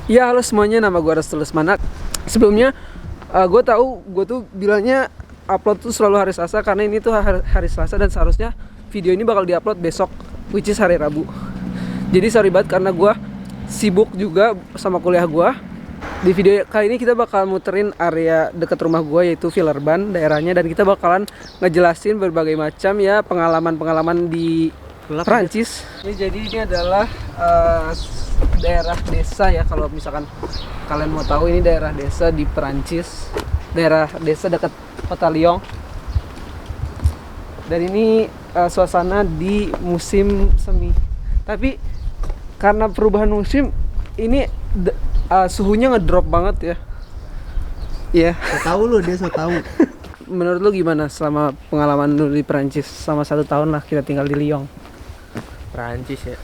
Ya halo semuanya, nama gue Rastul Lesmana. Sebelumnya gue tahu gue tuh bilangnya upload tuh selalu hari Selasa karena ini tuh hari Selasa dan seharusnya video ini bakal diupload besok, which is hari Rabu. Jadi sorry banget karena gue sibuk juga sama kuliah gue. Di video kali ini kita bakal muterin area dekat rumah gue yaitu Villeurbanne daerahnya, dan kita bakalan ngejelasin berbagai macam ya pengalaman-pengalaman di Prancis. Jadi ini adalah daerah desa ya, kalau misalkan kalian mau tahu, ini daerah desa di Perancis, daerah desa dekat kota Lyon. Dan ini suasana di musim semi. Tapi karena perubahan musim ini suhunya ngedrop banget ya. Iya. So tahu lu, dia so tahu. Menurut lu gimana selama pengalaman lu di Perancis selama 1 tahun lah kita tinggal di Lyon? Perancis ya.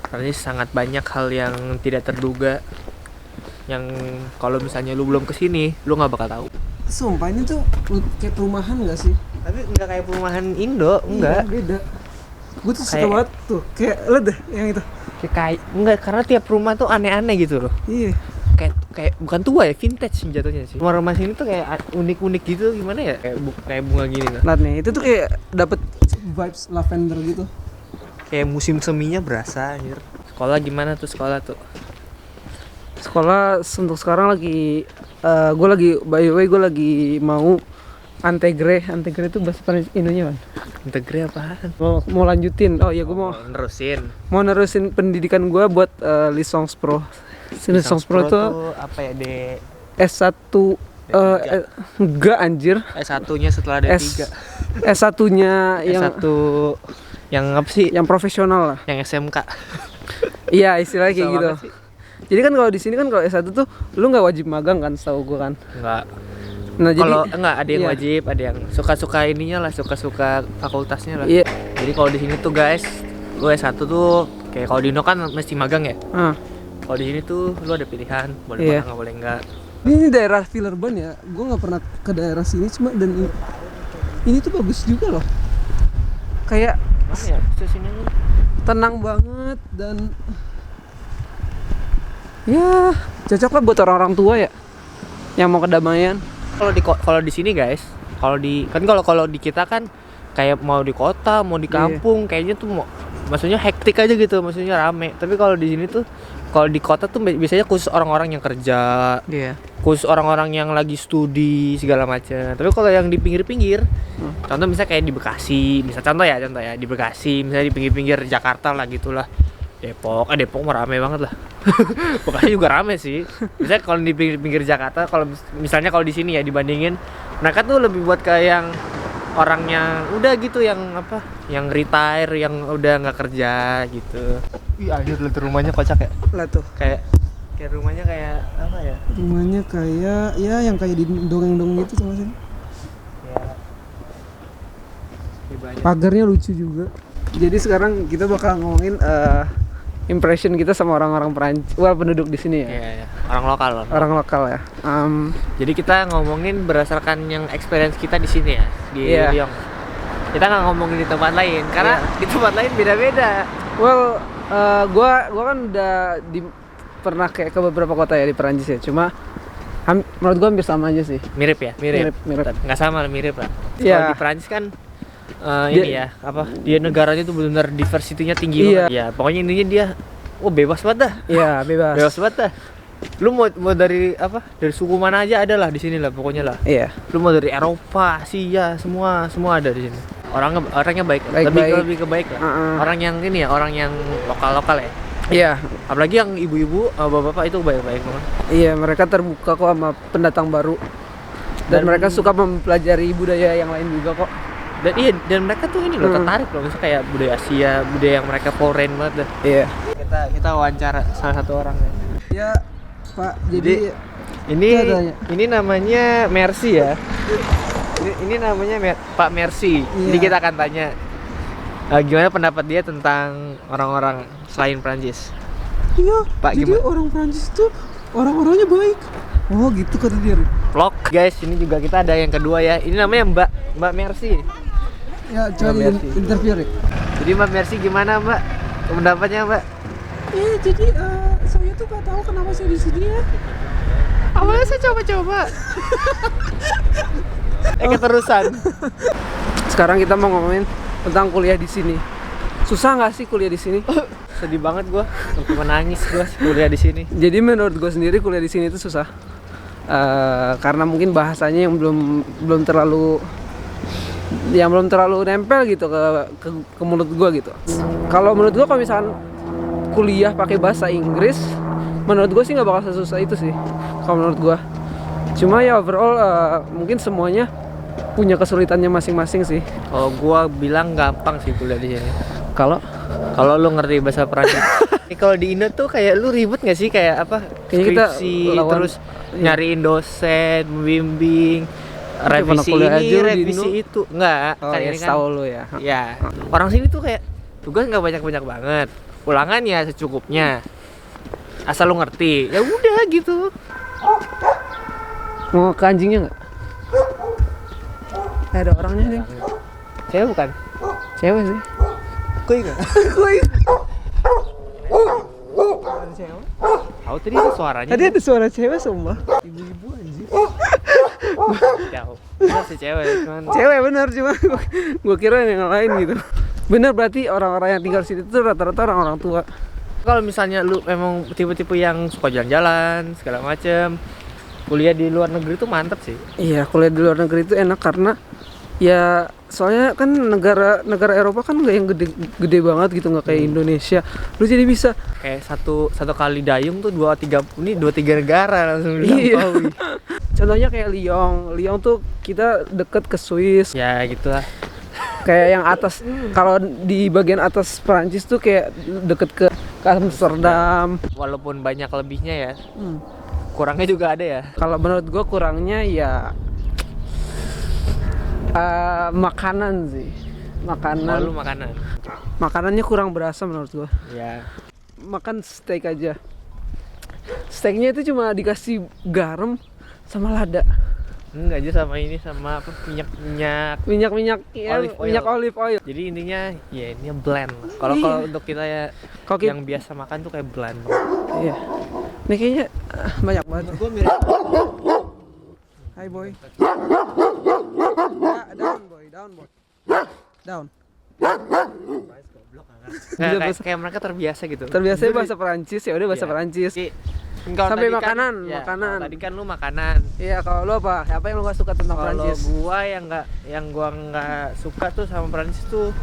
Perancis sangat banyak hal yang tidak terduga, yang kalau misalnya lu belum kesini lu nggak bakal tahu. Sumpah ini tuh kayak perumahan nggak sih? Tapi nggak kayak perumahan Indo, enggak. Iya, beda. Gue tuh suka Kayak- banget tuh, kayak lo deh yang itu. Kayak enggak, karena tiap rumah tuh aneh-aneh gitu loh. Iya. Kayak bukan tua ya, vintage sih jatuhnya sih. Rumah-rumah sini tuh kayak unik-unik gitu, gimana ya? Kayak bunga gini lah. Lihat nih, itu tuh kayak dapet vibes lavender gitu. Kayak musim seminya berasa anjir. Sekolah gimana tuh sekolah tuh? Sekolah untuk sekarang lagi gue lagi, by the way gue lagi mau Antegre itu bahasa Indonya kan? Integre apaan? Mau lanjutin. Oh iya, gue mau nerusin pendidikan gue buat Licence Pro. Licence Pro tuh apa ya? S1 enggak anjir. S1-nya setelah D3. S1-nya yang S1 yang apa sih? yang profesional lah. Yang SMK. Iya, istilahnya kayak Sama gitu. apa sih? Jadi kan kalau di sini kan kalau S1 tuh lu nggak wajib magang kan, setahu gue kan. Enggak. Nah, Kalau jadi enggak, ada yang iya. wajib, ada yang suka-suka ininya lah, suka-suka fakultasnya lah. Iya. Jadi kalau di sini tuh guys, lu S1 tuh kayak kalau di Indo kan mesti magang ya. Ah. Kalau di sini tuh lu ada pilihan, boleh Iya. magang, boleh enggak. Ini daerah Villeurbanne ya. Gue nggak pernah ke daerah sini, cuma dan ini tuh bagus juga loh. Kayak Mana ya? Sini tenang banget dan ya cocok lah buat orang-orang tua ya yang mau kedamaian. kalau di sini guys, kalau di kita kan kayak mau di kota, mau di kampung, kayaknya tuh maksudnya hektik aja gitu, maksudnya rame. Tapi kalau di sini tuh, kalau di kota tuh biasanya khusus orang-orang yang kerja, Iya. khusus orang-orang yang lagi studi segala macam. Tapi kalau yang di pinggir-pinggir, contoh misalnya kayak di Bekasi, contoh ya di Bekasi, misalnya di pinggir-pinggir Jakarta lah gitulah. Depok mah rame banget lah. Bekasi juga rame sih. Misalnya kalau di pinggir Jakarta, kalau misalnya kalau di sini ya dibandingin, mereka tuh lebih buat kayak yang orang yang udah gitu, yang apa, yang retire, yang udah nggak kerja gitu. Ih, anjir, lihat rumahnya kocak ya. Lah tuh. Kayak rumahnya kayak apa ya? Rumahnya kayak ya yang kayak di dongeng-dongeng gitu sama sini. Ya. Banyak. Pagarnya lucu juga. Jadi sekarang kita bakal ngomongin impression kita sama orang-orang Perancis, penduduk di sini ya. Iya. Orang lokal loh. Orang lokal ya. Jadi kita ngomongin berdasarkan yang experience kita di sini ya, di Iya. Lyon. Kita nggak ngomongin di tempat lain, karena di tempat lain beda-beda. Well, gua kan udah pernah kayak ke beberapa kota ya di Perancis ya. Cuma menurut gua hampir sama aja sih. Mirip ya, mirip. Mirip. Nggak sama, mirip lah. Iya. Kalau di Perancis kan ini ya, apa? Dia negaranya tuh benar diversity-nya tinggi Iya. banget. Ya, pokoknya intinya dia bebas banget dah. Iya, bebas. Bebas banget dah. Lu mau dari apa? Dari suku mana aja ada lah di sini lah, pokoknya lah. Iya. Lu mau dari Eropa, Asia, semua ada di sini. Orangnya baik, lebih ke baik lah. Orang yang ini ya, orang yang lokal ya. Iya. Apalagi yang ibu-ibu, bapak-bapak itu baik-baik banget. Iya, mereka terbuka kok sama pendatang baru. Dan mereka suka mempelajari budaya yang lain juga kok. Dan mereka tuh ini loh, tertarik loh, misalnya kayak budaya Asia, budaya yang mereka foreign banget dah. Iya. Kita wawancara salah satu orang ya. Ya, Pak. Jadi ini namanya Mercy ya. Ini namanya Pak Mercy. Iya. Jadi kita akan tanya gimana pendapat dia tentang orang-orang selain Prancis. iya, Pak, jadi gimana? orang Prancis tuh orang-orangnya baik. Oh, gitu kata dia. Vlog guys, ini juga kita ada yang kedua ya. Ini namanya Mbak Mercy. Ya, coba interview Rick. Jadi Mbak Mercy gimana Mbak? Pendapatnya Mbak? Jadi Saya tuh gak tahu kenapa saya di sini ya. Awalnya saya coba-coba. Keterusan. Sekarang kita mau ngomongin tentang kuliah di sini. Susah nggak sih kuliah di sini? Sedih banget gua, sampai menangis gua kuliah di sini. Jadi menurut gue sendiri kuliah di sini itu susah. Karena mungkin bahasanya yang belum terlalu nempel gitu ke mulut gue gitu. Kalau menurut gue kalau misalkan kuliah pakai bahasa Inggris, menurut gue sih nggak bakal sesusah itu sih. Kalau menurut gue, cuma ya overall mungkin semuanya punya kesulitannya masing-masing sih. Kalau gua bilang gampang sih kuliah di sini. Kalau Lu ngerti bahasa Perancis. Kalau di Indo tuh kayak lu ribet nggak sih kayak apa? Kayaknya kita Skripsi, lawan- terus nyariin dosen, membimbing, revisi kuliah ini, aja lu di revisi Indo. itu. Enggak, oh kan ya ini kan. tahu lu ya. Ya, orang sini tuh kayak tugas nggak banyak-banyak banget. Ulangan ya secukupnya. Asal lu ngerti. Ya udah gitu. Mau ke anjingnya nggak? Ada orangnya nih. Cewek bukan? Cewek sih. Kuy enggak? Kuy. Tahu tadi ada suaranya. Tadi ada suara cewek semua. Ibu-ibu anjing. Jauh. Bener sih cewek, cuman Cewek bener cuma gua kira yang lain gitu. Bener berarti orang-orang yang tinggal sini tuh rata-rata orang-orang tua. kalau misalnya lu emang tipe-tipe yang suka jalan-jalan segala macem, kuliah di luar negeri tuh mantep sih. Iya, kuliah di luar negeri itu enak karena ya soalnya kan negara Eropa kan nggak yang gede banget gitu, nggak kayak Indonesia. Lu jadi bisa Kayak satu kali dayung tuh dua tiga negara langsung iya. dilampaui. Contohnya kayak Lyon tuh kita deket ke Swiss. Ya gitulah. Kayak yang atas, kalau di bagian atas Perancis tuh kayak deket ke Amsterdam. Walaupun banyak lebihnya ya, kurangnya juga ada ya. Kalau menurut gue kurangnya ya makanan sih. Lalu makanan. Makanannya kurang berasa menurut gue. Ya. Makan steak aja. Steaknya itu cuma dikasih garam sama lada. Enggak aja sama ini sama apa Minyak ya, Olive oil. minyak olive oil. Jadi intinya ya ini blend. Kalau Iya. kalau untuk kita ya Kalau kita- yang biasa makan tuh kayak blend. Iya. Ini kayaknya banyak banget. Gua mirip Hai boy. Ya, down boy, down. Nggak, Bisa kayak mereka terbiasa gitu. Terbiasa bahasa Perancis, ya udah bahasa Iya. Perancis. Jadi, kalau Sampai tadi makanan, ya, makanan. kalau tadi kan lu makanan. Iya, kalau lo apa? Apa yang lo gak suka tentang Kalau Perancis? gua nggak suka tuh sama Perancis tuh,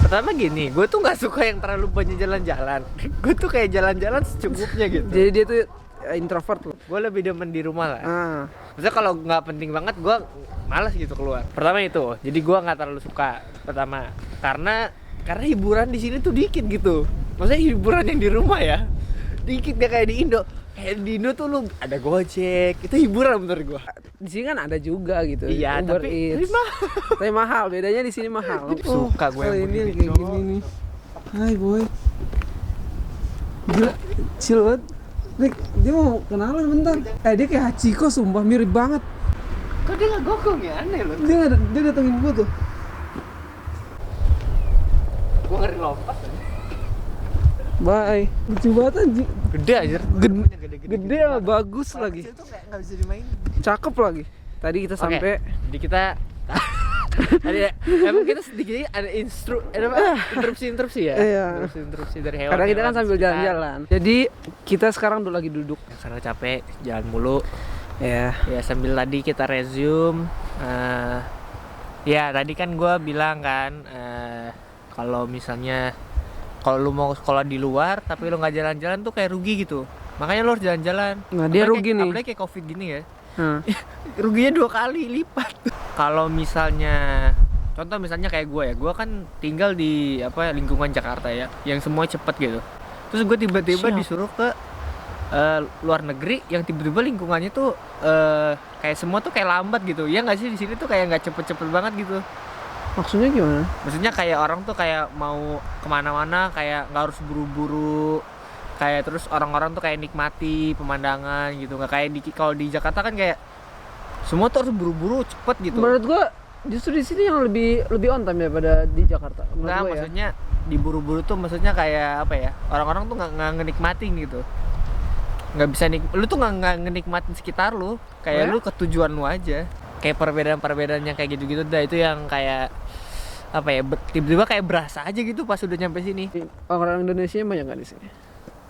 pertama gini, gue tuh nggak suka yang terlalu banyak jalan-jalan. Gue tuh kayak jalan-jalan secukupnya gitu. Jadi dia tuh introvert loh. Gue lebih demen di rumah lah. Ah, Maksudnya kalau nggak penting banget, gue malas gitu keluar. Pertama itu, jadi gue nggak terlalu suka. Pertama, karena hiburan di sini tuh dikit gitu. Maksudnya hiburan yang di rumah ya, dikit gak kayak di Indo. Kayak di Indo tuh lu ada Gojek, itu hiburan menurut gue. di sini kan ada juga gitu. Iya, Uber tapi Eats. Tapi mahal, bedanya di sini mahal. Suka gue yang ini begini, kayak cowok. gini nih. Hai boy. Gila, chill banget. Dik, dia mau kenalan bentar. Dia kayak Hachiko sumpah mirip banget. Kok dia nggak gokong ya, aneh loh. Dia datengin gua tuh. Gue ngeri lompat. Bye. Lucu banget anjing. Gede aja. Gede sama bagus lagi. Kecil tuh kayak nggak bisa dimainin. Cakep lagi. Tadi kita sampai Jadi kita tadi emang kita sedikit ada interupsi ya. Iya. Interupsi dari hewan. karena kita kan sambil jalan-jalan. Jadi kita sekarang lagi duduk. Karena capek jalan mulu. Ya. Ya sambil tadi kita resume. Ya tadi kan gue bilang kan kalau misalnya kalau lu mau sekolah di luar tapi lu nggak jalan-jalan tuh kayak rugi gitu. Makanya lu harus jalan-jalan. Nah, dia rugi nih. Apalagi kayak COVID gini ya. Hmm. Ruginya 2 kali lipat. Kalau misalnya contoh misalnya kayak gue kan tinggal di lingkungan Jakarta ya, yang semua cepet gitu. Terus gue tiba-tiba Siap. disuruh ke luar negeri yang tiba-tiba lingkungannya tuh kayak semua tuh kayak lambat gitu. Ya nggak sih, di sini tuh kayak nggak cepet-cepet banget gitu. Maksudnya gimana? Maksudnya kayak orang tuh kayak mau kemana-mana kayak nggak harus buru-buru. Kayak terus orang-orang tuh kayak nikmati pemandangan gitu, nggak kayak kalau di Jakarta kan kayak semua tuh harus buru-buru cepet gitu. Menurut gua justru di sini yang lebih on time daripada di Jakarta. Menurut Nggak, gua ya. maksudnya diburu-buru tuh maksudnya kayak apa ya? Orang-orang tuh nggak ngenikmatin gitu. Nggak bisa lu tuh nggak ngenikmatin sekitar lu. Kayak lu ke tujuan lu aja. Kayak perbedaan-perbedaan yang kayak gitu-gitu dah, itu yang kayak apa ya? Tiba-tiba kayak berasa aja gitu pas udah nyampe sini. Orang Indonesia banyak nggak di sini?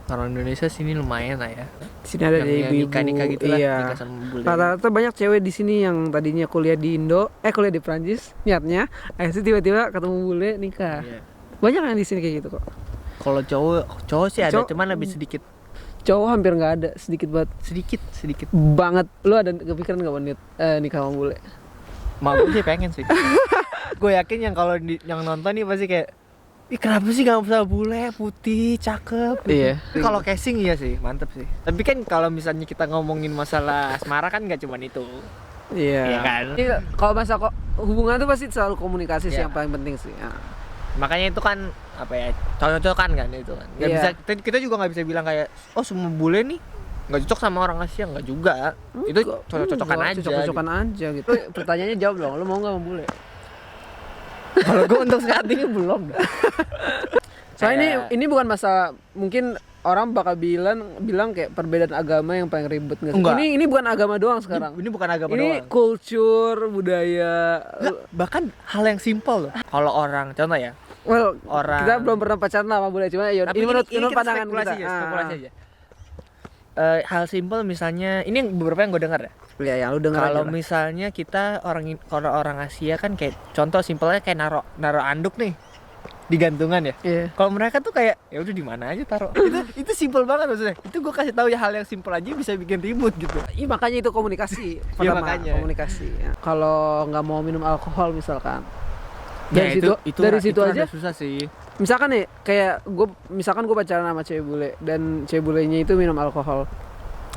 Orang Indonesia sini lumayan lah ya. Di sini ada yang ibu-ibu, nikah gitu lah, iya. nikah sama bule. Rata-rata banyak cewek di sini yang tadinya kuliah di kuliah di Prancis niatnya, akhirnya tiba-tiba ketemu bule nikah. Iya. Banyak yang di sini kayak gitu kok. Kalau cowok sih ada, cuman lebih sedikit. Cowok hampir nggak ada, sedikit Sedikit banget. Lu ada kepikiran nggak nikah sama bule? Mau gue sih pengen sih. Gue yakin yang kalau yang nonton nih pasti kayak, ih kenapa sih gak bisa bule, putih, cakep gitu. Iya. Kalau casing iya sih, mantep sih. Tapi kan kalau misalnya kita ngomongin masalah asmara kan gak cuman itu. Iya. Iya kan? Iya, kalau masalah hubungan tuh pasti selalu komunikasi sih Iya. yang paling penting sih. Ya. Makanya itu kan apa ya, cocok-cocokan kan itu kan. Gak Iya. bisa, kita juga gak bisa bilang kayak, oh semua bule nih gak cocok sama orang Asia, nggak juga. Itu cocok-cocokan aja. Cocok-cocokan aja gitu. Pertanyaannya jawab dong, lu mau nggak sama bule? Kalau gue untuk saat ini belum dah. Soalnya ini bukan masalah, mungkin orang bakal bilang kayak perbedaan agama yang paling ribet nggak sih? Enggak. Ini bukan agama doang sekarang. Ini bukan agama Ini doang. culture, budaya. Bahkan hal yang simpel loh. Kalau orang, contoh ya, Well, orang- kita belum pernah pacaran sama bule, cuma ya tapi ini menurut kita pandangan spekulasi kita. aja, spekulasi aja. Hal simpel misalnya, ini yang beberapa yang gue dengar ya. Ya, yang lu dengar Kalau aja lah. misalnya kita kalau orang Asia kan kayak contoh simpelnya kayak naro anduk nih di gantungan ya. Iya. Kalau mereka tuh kayak ya udah di mana aja taruh. itu simpel banget maksudnya. Itu gue kasih tahu ya, hal yang simpel aja bisa bikin ribut gitu. Iya, makanya itu komunikasi. Iya, Pertama, makanya. komunikasi. Ya. Kalau nggak mau minum alkohol misalkan, Ya, dari situ aja. rada susah sih. Misalkan nih, kayak gue pacaran sama cewek bule dan cewek bulenya itu minum alkohol.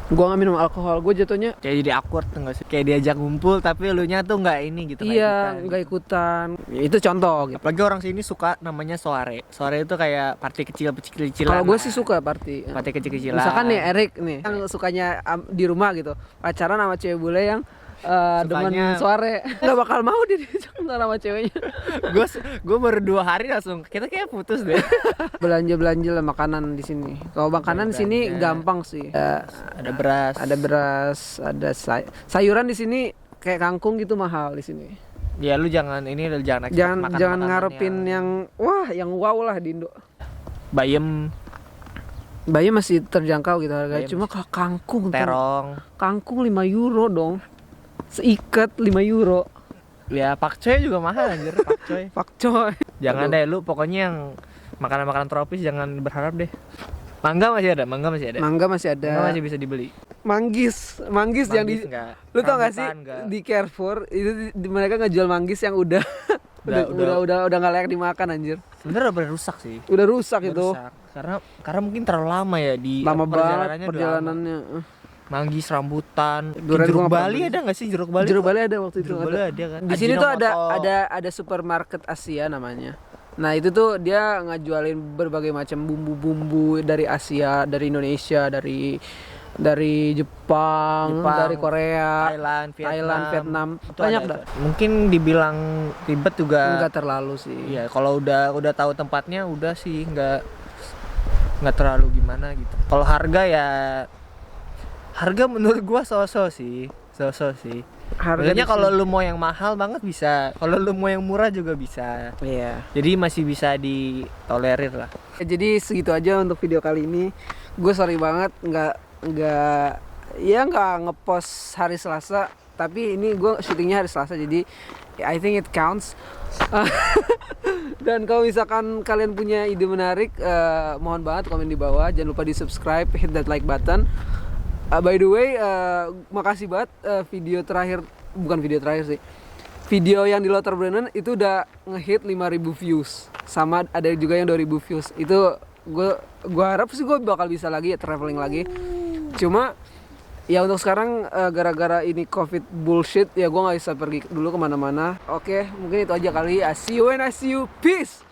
Gue nggak minum alkohol, gue jatuhnya Kayak jadi awkward tuh nggak sih? Kayak diajak ngumpul tapi elunya tuh nggak ini gitu. iya ikutan. nggak ikutan. Ya, itu contoh gitu. Apalagi orang sini suka namanya soare. Soare itu kayak party kecil-kecilan. Kalau gue sih suka party. Party kecil-kecilan. Misalkan nih Erik nih yang sukanya di rumah gitu, pacaran sama cewek bule yang demen Sukanya- sore, nggak bakal mau dia diajak sama ceweknya. gue baru 2 hari langsung kita kayak putus deh. Belanja lah makanan di sini. Kalau makanan di sini Belanja. gampang sih. Ada beras. Ada beras, ada sayuran di sini kayak kangkung gitu mahal di sini. Ya lu jangan expect Jangan makan-makanan ngarepin yang wow lah di Indo. bayam, Bayi masih terjangkau gitu harganya. Bayam Cuma kalau kangkung tuh, terong. kangkung 5 euro dong. Seikat 5 euro. Ya pakcoy juga mahal anjir, pakcoy. Pakcoy. Jangan Aduh. deh lu pokoknya yang makanan-makanan tropis jangan berharap deh. Mangga masih ada. Mangga masih ada. Mangga masih bisa dibeli. Manggis yang di enggak. lu tau gak sih Rambutan enggak. di Carrefour itu mereka ngejual manggis yang udah udah nggak layak dimakan anjir. Sebenarnya udah rusak sih. Udah rusak Udah itu. rusak. Karena mungkin terlalu lama ya di Lama banget perjalanannya udah perjalanannya. lama. Manggis, rambutan, Durian jeruk gua nggak Bali pernah ada nggak sih jeruk Bali? Jeruk Bali ada waktu itu. Jeruk Bali ada kan. Di sini tuh Ajinomoto. ada supermarket Asia namanya. Nah itu tuh dia ngajualin berbagai macam bumbu-bumbu dari Asia, dari Indonesia, dari Jepang, dari Korea, Thailand, Vietnam. Itu Banyak ada, dah. itu. Mungkin dibilang ribet juga. Enggak terlalu sih. Iya, kalau udah tahu tempatnya udah sih nggak terlalu gimana gitu. Kalau harga menurut gua so-so sih. Harganya kalau lu mau yang mahal banget bisa, kalau lu mau yang murah juga bisa. Iya. Jadi masih bisa ditolerir lah. Jadi segitu aja untuk video kali ini. Gue sorry banget nggak ngepost hari Selasa, tapi ini gue syutingnya hari Selasa jadi I think it counts. Dan kalau misalkan kalian punya ide menarik, mohon banget komen di bawah. Jangan lupa di subscribe, hit that like button. By the way, makasih banget video yang di Lothar Brennan itu udah ngehit 5.000 views, sama ada juga yang 2.000 views. Itu gue harap sih gue bakal bisa lagi traveling lagi. Cuma ya untuk sekarang gara-gara ini COVID bullshit ya gue nggak bisa pergi dulu kemana-mana. Oke, mungkin itu aja kali. I see you when I see you. Peace.